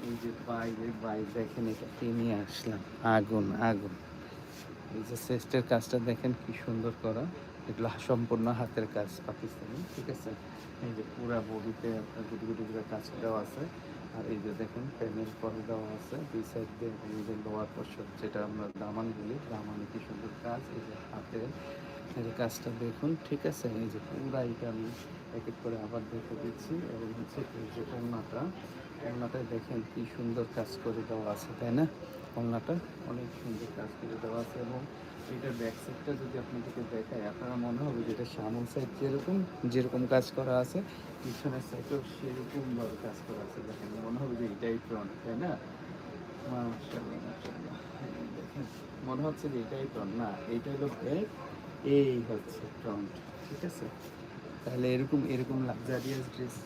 এই যে বাইরে বাইরে দেখেন এটা কি নিয়ে আসলাম, আগুন আগুন। এই যে চেস্টের কাজটা দেখেন কি সুন্দর করা, এগুলো সম্পূর্ণ হাতের কাজ পাকিস্তানি, ঠিক আছে। এই যে পুরা বডিতে আপনার গুটি গুটি করে কাজ দেওয়া আছে। আর এই যে দেখেন প্যানেল করে দেওয়া আছে দুই সাইড দিয়ে, এই যে লোয়ার পোর্শন যেটা আমরা দামান বলি, দামানে কি সুন্দর কাজ। এই যে হাতের এই যে কাজটা দেখুন, ঠিক আছে। এই যে পুরা এটা আমি এক এক করে আবার দেখে দিচ্ছি। এবং হচ্ছে এই যে ওড়নাটায় দেখেন কি সুন্দর কাজ করে দেওয়া আছে, তাই না? ওড়নাটা অনেক সুন্দর কাজ করে দেওয়া আছে। এবং এটার ব্যাক সাইডটা যদি আপনাদেরকে দেখায়, আপনারা মনে হবে যে এটা সামন সাইড যেরকম যেরকম কাজ করা আছে, পিছনের সাইডেও সেরকমভাবে কাজ করা আছে। দেখেন মনে হবে যে এটাই ফ্রন্ট, তাই না? মাশাআল্লাহ মাশাআল্লাহ। দেখেন মনে হচ্ছে যে এটাই ফ্রন্ট, না এইটা হলো ব্যাক, এই হচ্ছে ফ্রন্ট, ঠিক আছে। তাহলে এরকম এরকম লাক্সারিয়াস ড্রেস